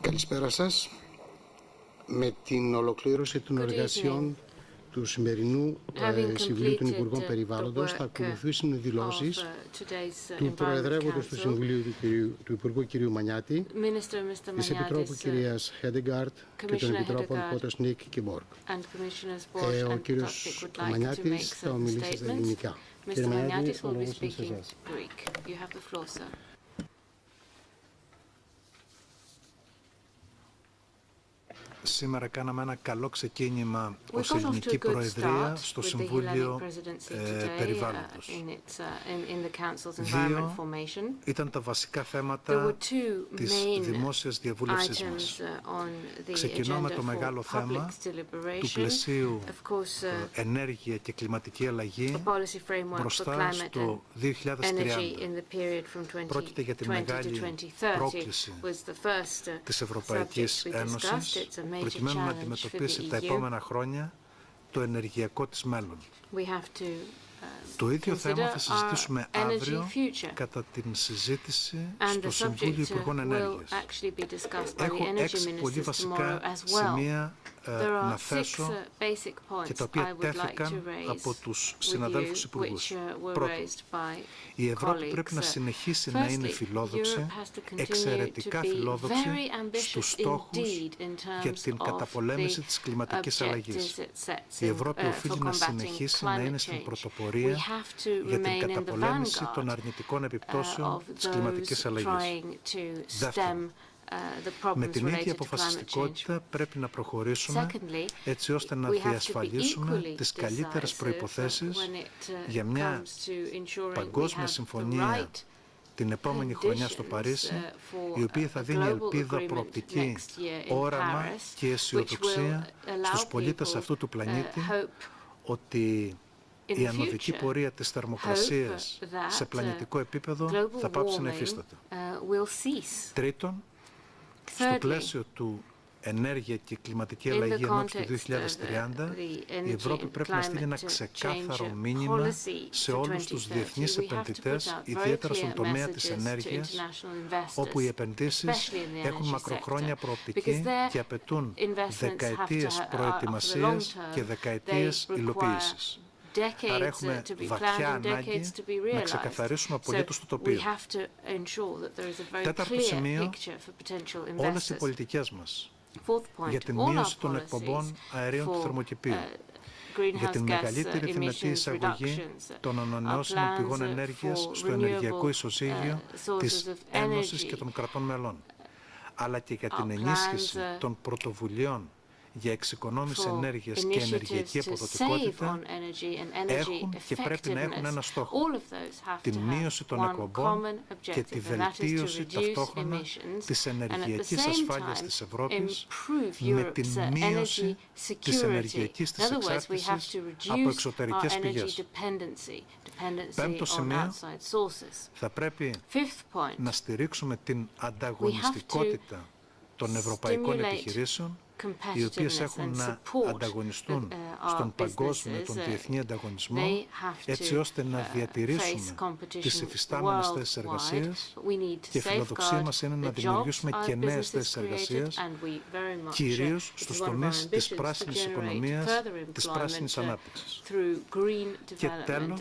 Καλησπέρα σας. Με την ολοκλήρωση των εργασιών του σημερινού Συμβουλίου των Υπουργών Περιβάλλοντος θα ακολουθήσουν δηλώσεις του Προεδρεύοντος του Συμβουλίου του Υπουργού κ. Μανιάτη, της Επιτρόπου κ. Χέντεγκάρτ και των Επιτρόπων Πότοσνικ και Μπόρκ. Ο κ. Μανιάτης θα ομιλήσει στα ελληνικά. Κύριε Μανιάτη, ο λόγος είναι σε εσάς. Σήμερα κάναμε ένα καλό ξεκίνημα ως ελληνική προεδρία στο Συμβούλιο Περιβάλλοντος. Δύο ήταν τα βασικά θέματα της δημόσιας διαβούλευσης μας. Ξεκινώ με το μεγάλο θέμα του πλαισίου ενέργεια και κλιματική αλλαγή μπροστά στο 2030. Πρόκειται για τη μεγάλη πρόκληση της Ευρωπαϊκής Ένωσης προκειμένου να αντιμετωπίσει τα επόμενα χρόνια το ενεργειακό της μέλλον. Το ίδιο θέμα θα συζητήσουμε αύριο κατά την συζήτηση στο Συμβούλιο Υπουργών Ενέργειας. Έχω 6 πολύ βασικά σημεία να θέσω και τα οποία τέθηκαν από τους συναδέλφους υπουργούς. Πρώτον, η Ευρώπη πρέπει να συνεχίσει να είναι φιλόδοξη, εξαιρετικά φιλόδοξη στους στόχους για την καταπολέμηση της κλιματικής αλλαγής. Η Ευρώπη οφείλει να συνεχίσει να είναι στην πρωτοπορία για την καταπολέμηση των αρνητικών επιπτώσεων της κλιματικής αλλαγής. Δεύτερον, με την ίδια αποφασιστικότητα πρέπει να προχωρήσουμε έτσι ώστε να διασφαλίσουμε τις καλύτερες προϋποθέσεις για μια παγκόσμια συμφωνία την επόμενη χρονιά στο Παρίσι, η οποία θα δίνει ελπίδα, προοπτική, όραμα και αισιοδοξία στους πολίτες αυτού του πλανήτη ότι η ανωδική πορεία της θερμοκρασίας σε πλανητικό επίπεδο θα πάψει να υφίσταται. Τρίτον, στο πλαίσιο του ενέργεια και κλιματική αλλαγή ενόψει του 2030, η Ευρώπη πρέπει να στείλει ένα ξεκάθαρο μήνυμα σε όλους τους διεθνείς επενδυτές, ιδιαίτερα στον τομέα της ενέργειας, όπου οι επενδύσεις έχουν μακροχρόνια προοπτική και απαιτούν δεκαετίες προετοιμασίας και δεκαετίες υλοποίησης. Άρα έχουμε βαθιά ανάγκη να ξεκαθαρίσουμε απολύτως το τοπίο. Τέταρτο σημείο, όλες οι πολιτικές μας για την μείωση των εκπομπών αερίων του θερμοκηπίου, για την μεγαλύτερη δυνατή εισαγωγή των ανανεώσιμων πηγών ενέργειας στο ενεργειακό ισοζύγιο της Ένωσης και των κρατών μελών, αλλά και για την ενίσχυση των πρωτοβουλειών για εξοικονόμηση ενέργειας και ενεργειακή αποδοτικότητα έχουν και πρέπει να έχουν ένα στόχο, την μείωση των εκπομπών και τη βελτίωση ταυτόχρονα της ενεργειακής ασφάλειας της Ευρώπης με την μείωση της ενεργειακής της εξάρτησης από εξωτερικές πηγές. Πέμπτο σημείο, θα πρέπει να στηρίξουμε την ανταγωνιστικότητα των ευρωπαϊκών επιχειρήσεων, οι οποίες έχουν να ανταγωνιστούν στον παγκόσμιο, τον διεθνή ανταγωνισμό, έτσι ώστε να διατηρήσουμε τις υφιστάμενες θέσεις εργασίας, και η φιλοδοξία μας είναι να δημιουργήσουμε και νέες θέσεις εργασίας, κυρίως στους τομείς της πράσινης οικονομίας, της πράσινης ανάπτυξης. Και τέλος,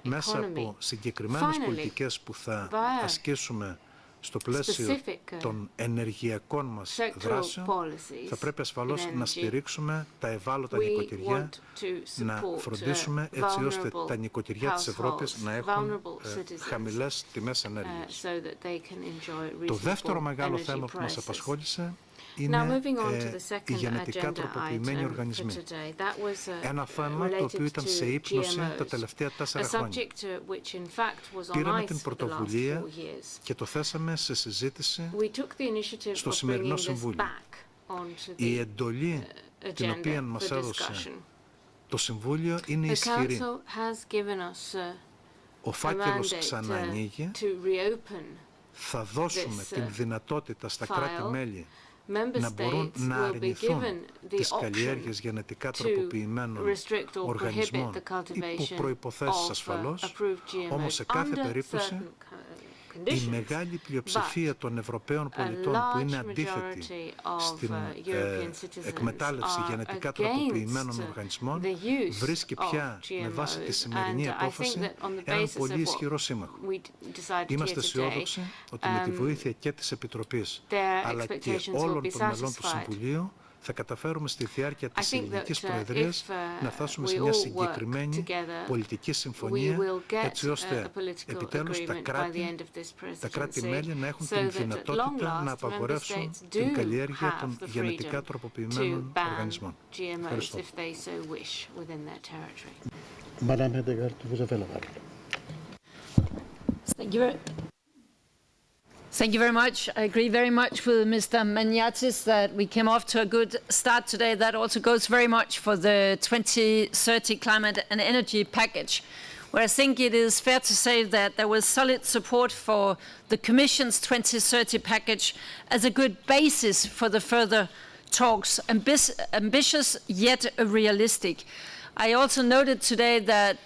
μέσα από συγκεκριμένες πολιτικές που θα ασκήσουμε στο πλαίσιο των ενεργειακών μας δράσεων, θα πρέπει ασφαλώς να στηρίξουμε τα ευάλωτα νοικοκυριά, να φροντίσουμε έτσι ώστε τα νοικοκυριά της Ευρώπης να έχουν χαμηλές τιμές ενέργειας. Το δεύτερο μεγάλο θέμα που μας απασχόλησε είναι οι γενετικά τροποποιημένοι οργανισμοί. Ένα θέμα το οποίο ήταν σε ύψωση τα τελευταία 4 χρόνια. Πήραμε την πρωτοβουλία και το θέσαμε σε συζήτηση στο σημερινό Συμβούλιο. Η εντολή την οποία μας έδωσε το Συμβούλιο είναι ισχυρή. Ο φάκελος ξαναανοίγει. Θα δώσουμε την δυνατότητα στα κράτη-μέλη να μπορούν να αρνηθούν τις καλλιέργειες γενετικά τροποποιημένων οργανισμών υπό προϋποθέσεις ασφαλώς, όμως σε κάθε περίπτωση Η μεγάλη πλειοψηφία των Ευρωπαίων πολιτών που είναι αντίθετη στην εκμετάλλευση γενετικά τροποποιημένων οργανισμών βρίσκει πια με βάση τη σημερινή απόφαση έναν πολύ ισχυρό σύμμαχο. Είμαστε αισιόδοξοι ότι με τη βοήθεια και της Επιτροπής αλλά και όλων των μελών του Συμβουλίου θα καταφέρουμε στη διάρκεια της ελληνικής προεδρίας να φτάσουμε σε μια συγκεκριμένη πολιτική συμφωνία, έτσι ώστε επιτέλους τα κράτη-μέλη να έχουν την δυνατότητα να απαγορεύσουν την καλλιέργεια των γενετικά τροποποιημένων οργανισμών. Ευχαριστώ. Thank you very much. I agree very much with Mr. Maniatis that we came off to a good start today. That also goes very much for the 2030 climate and energy package, where I think it is fair to say that there was solid support for the Commission's 2030 package as a good basis for the further talks, ambitious yet realistic. I also noted today that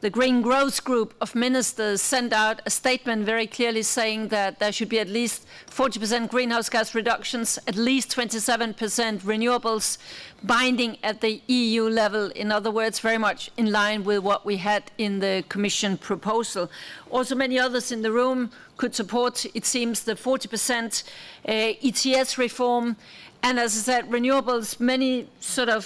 the Green Growth Group of Ministers sent out a statement very clearly saying that there should be at least 40% greenhouse gas reductions, at least 27% renewables, binding at the EU level. In other words, very much in line with what we had in the Commission proposal. Also, many others in the room could support, it seems, the 40% ETS reform. And as I said, renewables, many sort of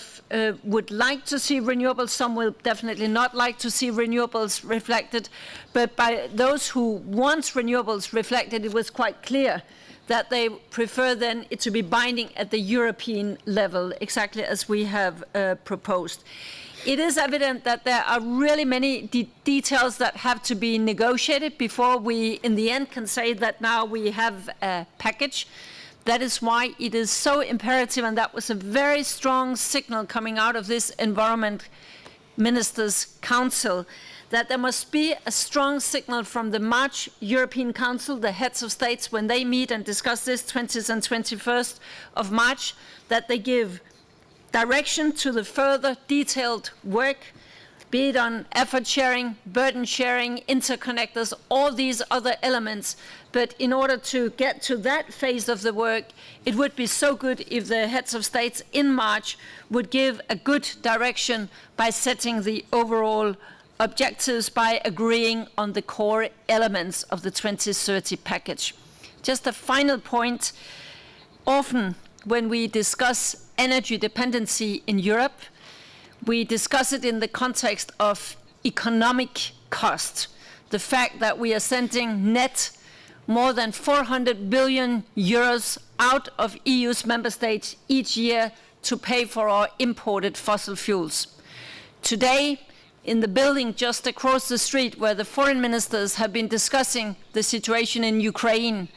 would like to see renewables. Some will definitely not like to see renewables reflected. But by those who want renewables reflected, it was quite clear that they prefer then it to be binding at the European level, exactly as we have proposed. It is evident that there are really many details that have to be negotiated before we, in the end, can say that now we have a package. That is why it is so imperative, and that was a very strong signal coming out of this Environment Ministers' Council, that there must be a strong signal from the March European Council, the heads of states, when they meet and discuss this 20th and 21st of March, that they give direction to the further detailed work, be it on effort sharing, burden sharing, interconnectors, all these other elements. But in order to get to that phase of the work, it would be so good if the heads of states in March would give a good direction by setting the overall objectives, by agreeing on the core elements of the 2030 package. Just a final point. Often when we discuss energy dependency in Europe, we discuss it in the context of economic cost. The fact that we are sending net more than 400 billion euros out of EU's member states each year to pay for our imported fossil fuels. Today, in the building just across the street where the foreign ministers have been discussing the situation in Ukraine,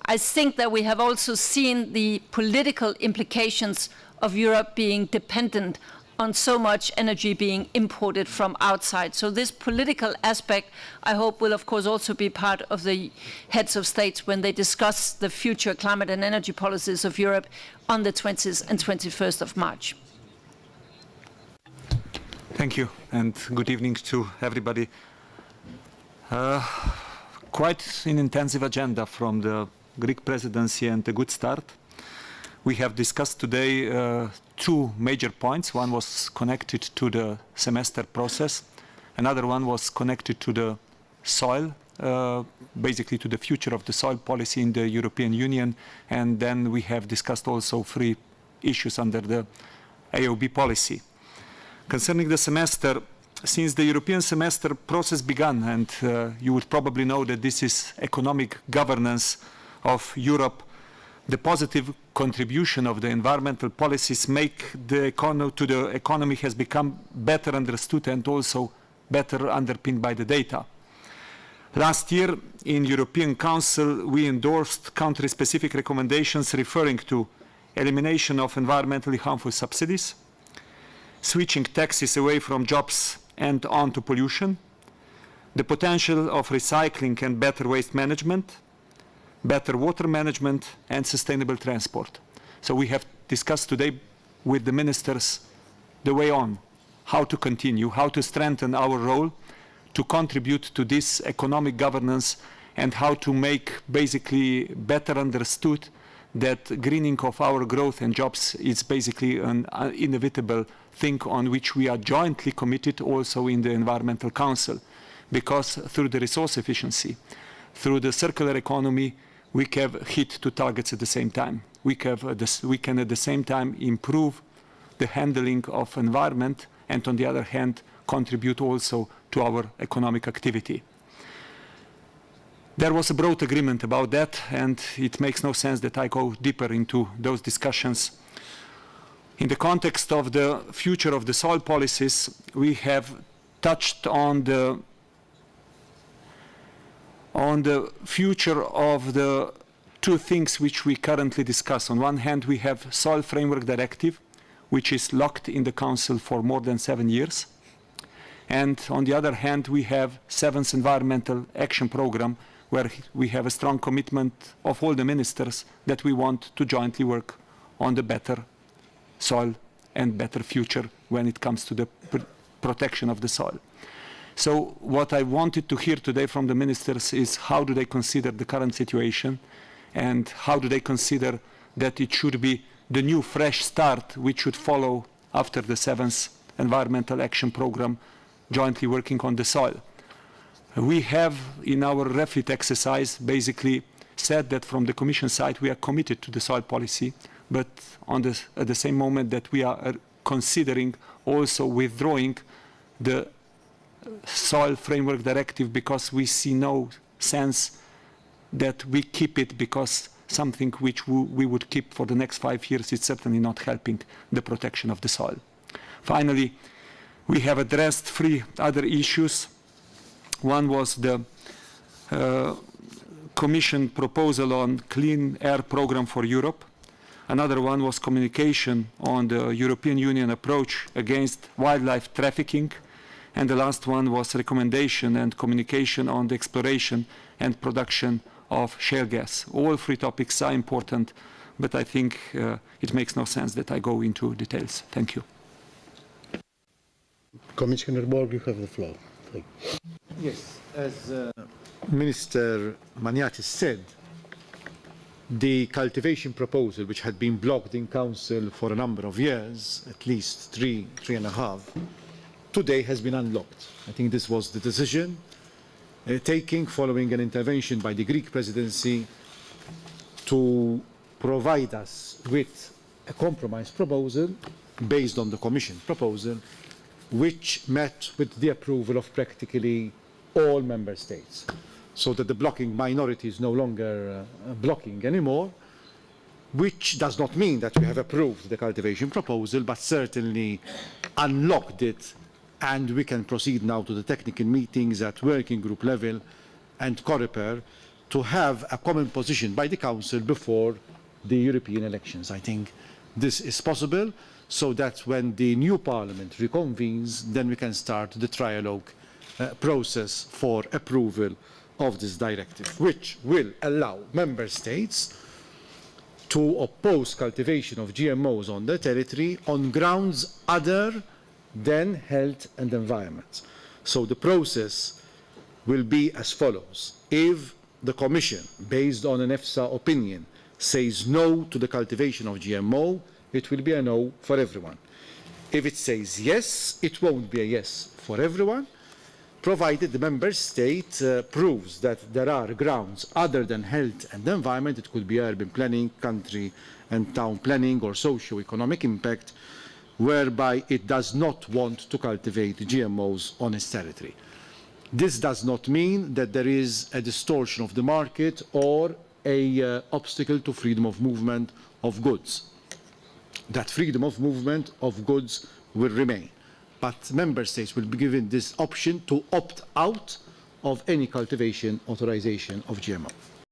I think that we have also seen the political implications of Europe being dependent on so much energy being imported from outside. So this political aspect, I hope, will of course also be part of the heads of states when they discuss the future climate and energy policies of Europe on the 20th and 21st of March. Thank you, and good evening to everybody. Quite an intensive agenda from the Greek presidency and a good start. We have discussed today two major points. One was connected to the semester process. Another one was connected to the soil, basically to the future of the soil policy in the European Union. And then we have discussed also three issues under the AOB policy. Concerning the semester, since the European semester process began, and you would probably know that this is economic governance of Europe, the positive contribution of the environmental policies make the economy has become better understood and also better underpinned by the data. Last year in European Council we endorsed country-specific recommendations referring to elimination of environmentally harmful subsidies, switching taxes away from jobs and on to pollution, the potential of recycling and better waste management, better water management and sustainable transport. So we have discussed today with the ministers the way on, how to continue, how to strengthen our role to contribute to this economic governance and how to make basically better understood that greening of our growth and jobs is basically an inevitable thing on which we are jointly committed also in the Environmental Council, because through the resource efficiency, through the circular economy, we can hit two targets at the same time. We can at the same time improve the handling of environment and on the other hand contribute also to our economic activity. There was a broad agreement about that, and it makes no sense that I go deeper into those discussions. In the context of the future of the soil policies, we have touched on the future of the two things which we currently discuss. On one hand, we have Soil Framework Directive, which is locked in the Council for more than 7 years. And on the other hand, we have 7th Environmental Action Programme, where we have a strong commitment of all the ministers that we want to jointly work on the better soil and better future when it comes to the protection of the soil. So what I wanted to hear today from the ministers is how do they consider the current situation and how do they consider that it should be the new fresh start which should follow after the 7th Environmental Action Programme jointly working on the soil. We have in our refit exercise basically said that from the Commission side we are committed to the soil policy, but at the same moment that we are considering also withdrawing the Soil Framework Directive because we see no sense that we keep it, because something which we would keep for the next 5 years is certainly not helping the protection of the soil. Finally, we have addressed 3 other issues. One was the Commission proposal on Clean Air Programme for Europe. Another one was communication on the European Union approach against wildlife trafficking. And the last one was recommendation and communication on the exploration and production of shale gas. All 3 topics are important, but I think it makes no sense that I go into details. Thank you. Commissioner Borg, you have the floor. Yes, as Minister Maniatis said, the cultivation proposal, which had been blocked in Council for a number of years, at least 3.5, today has been unlocked. I think this was the decision taken following an intervention by the Greek Presidency to provide us with a compromise proposal based on the Commission proposal, which met with the approval of practically all Member States, so that the blocking minority is no longer blocking anymore, which does not mean that we have approved the cultivation proposal, but certainly unlocked it, and we can proceed now to the technical meetings at working group level and COREPER to have a common position by the Council before the European elections. I think this is possible, so that when the new Parliament reconvenes, then we can start the trialogue process for approval of this directive, which will allow Member States to oppose cultivation of GMOs on their territory on grounds other than health and environment. So the process will be as follows. If the Commission, based on an EFSA opinion, says no to the cultivation of GMO, it will be a no for everyone. If it says yes, it won't be a yes for everyone, provided the Member State proves that there are grounds other than health and environment. It could be urban planning, country and town planning, or socio-economic impact, whereby it does not want to cultivate GMOs on its territory. This does not mean that there is a distortion of the market or an obstacle to freedom of movement of goods. That freedom of movement of goods will remain, but Member States will be given this option to opt out of any cultivation authorization of GMO.